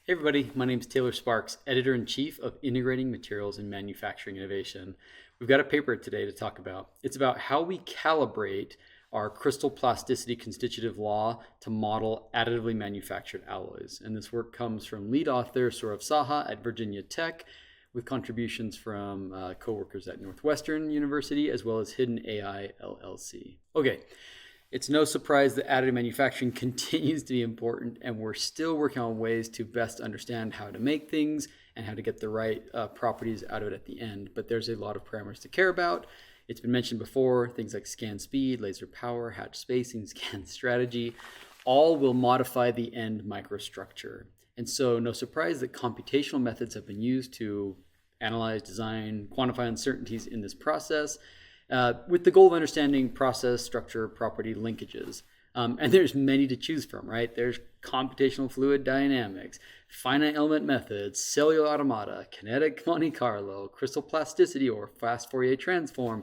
Hey everybody, my name is Taylor Sparks, Editor-in-Chief of Integrating Materials and Manufacturing Innovation. We've got a paper today to talk about. It's about how we calibrate our crystal plasticity constitutive law to model additively manufactured alloys. And this work comes from lead author Sourav Saha at Virginia Tech, with contributions from co-workers at Northwestern University, as well as HIDENN-AI LLC. Okay. It's no surprise that additive manufacturing continues to be important, and we're still working on ways to best understand how to make things and how to get the right properties out of it at the end. But there's a lot of parameters to care about. It's been mentioned before, things like scan speed, laser power, hatch spacing, scan strategy, all will modify the end microstructure. And so no surprise that computational methods have been used to analyze, design, quantify uncertainties in this process, with the goal of understanding process, structure, property linkages. And there's many to choose from, right? There's computational fluid dynamics, finite element methods, cellular automata, kinetic Monte Carlo, crystal plasticity, or fast Fourier transform,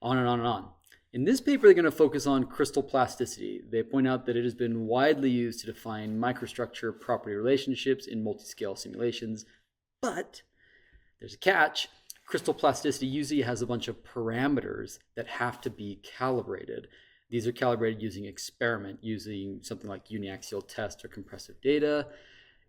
on and on and on. In this paper, they're going to focus on crystal plasticity. They point out that it has been widely used to define microstructure property relationships in multi-scale simulations, but there's a catch. Crystal plasticity usually has a bunch of parameters that have to be calibrated. These are calibrated using experiment, using something like uniaxial test or compressive data.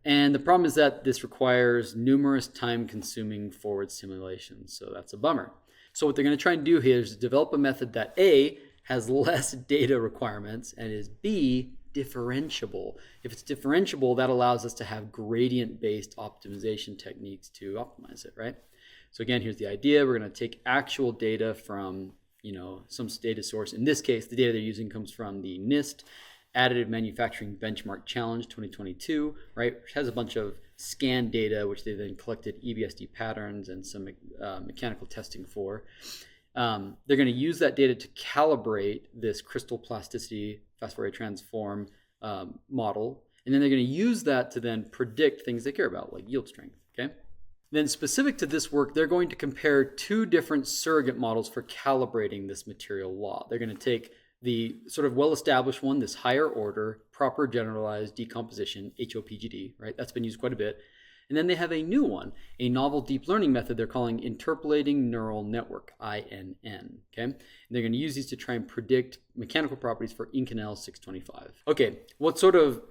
And the problem is that this requires numerous time-consuming forward simulations, so that's a bummer. So what they're going to try and do here is develop a method that A, has less data requirements, and is B, differentiable. If it's differentiable, that allows us to have gradient-based optimization techniques to optimize it, right? So again, here's the idea. We're going to take actual data from, some data source. In this case, the data they're using comes from the NIST Additive Manufacturing Benchmark Challenge 2022, right? Which has a bunch of scan data, which they then collected EBSD patterns and some mechanical testing for. They're going to use that data to calibrate this crystal plasticity fast Fourier transform model. And then they're going to use that to then predict things they care about, like yield strength, okay? Then specific to this work, they're going to compare two different surrogate models for calibrating this material law. They're going to take the sort of well-established one, this higher order, proper generalized decomposition, HOPGD, right? That's been used quite a bit. And then they have a new one, a novel deep learning method they're calling Interpolating Neural Network, INN, okay? And they're going to use these to try and predict mechanical properties for Inconel 625. Okay, what sort of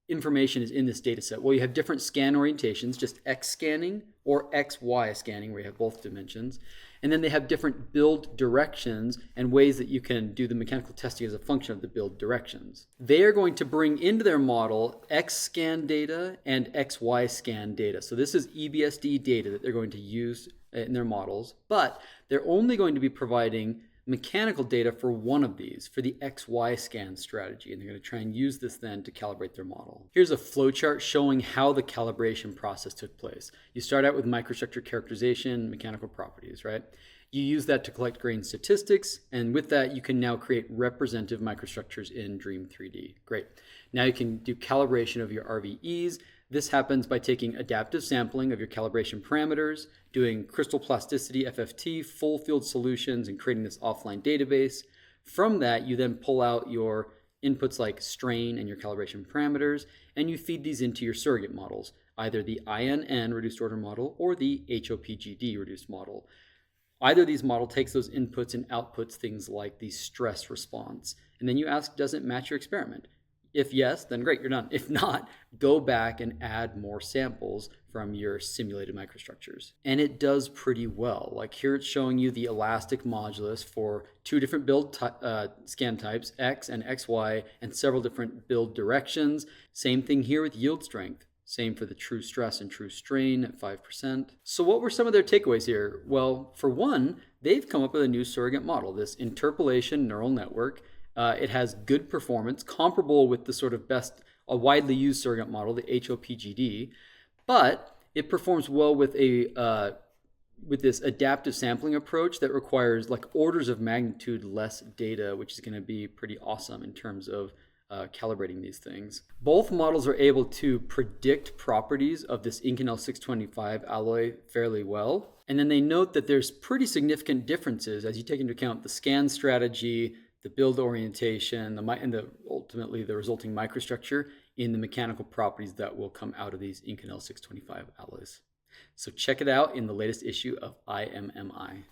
information is in this data set? Well, you have different scan orientations, just X scanning or XY scanning, where you have both dimensions. And then they have different build directions and ways that you can do the mechanical testing as a function of the build directions. They are going to bring into their model X scan data and XY scan data. So this is EBSD data that they're going to use in their models, but they're only going to be providing mechanical data for one of these, for the XY scan strategy, and they're going to try and use this then to calibrate their model. Here's a flowchart showing how the calibration process took place. You start out with microstructure characterization, mechanical properties, right? You use that to collect grain statistics, and with that you can now create representative microstructures in Dream 3D. Great. Now you can do calibration of your RVEs. This happens by taking adaptive sampling of your calibration parameters, doing crystal plasticity FFT, full field solutions, and creating this offline database. From that, you then pull out your inputs like strain and your calibration parameters, and you feed these into your surrogate models, either the INN reduced order model or the HOPGD reduced model. Either of these model takes those inputs and outputs things like the stress response. And then you ask, does it match your experiment? If yes, then great, you're done. If not, go back and add more samples from your simulated microstructures. And it does pretty well. Like here it's showing you the elastic modulus for two different build scan types, X and XY, and several different build directions. Same thing here with yield strength. Same for the true stress and true strain at 5%. So what were some of their takeaways here? Well, for one, they've come up with a new surrogate model, this interpolation neural network. It has good performance, comparable with the sort of best, a widely used surrogate model, the HOPGD, but it performs well with this adaptive sampling approach that requires like orders of magnitude less data, which is going to be pretty awesome in terms of calibrating these things. Both models are able to predict properties of this Inconel 625 alloy fairly well. And then they note that there's pretty significant differences as you take into account the scan strategy, the build orientation, and ultimately the resulting microstructure in the mechanical properties that will come out of these Inconel 625 alloys. So check it out in the latest issue of IMMI.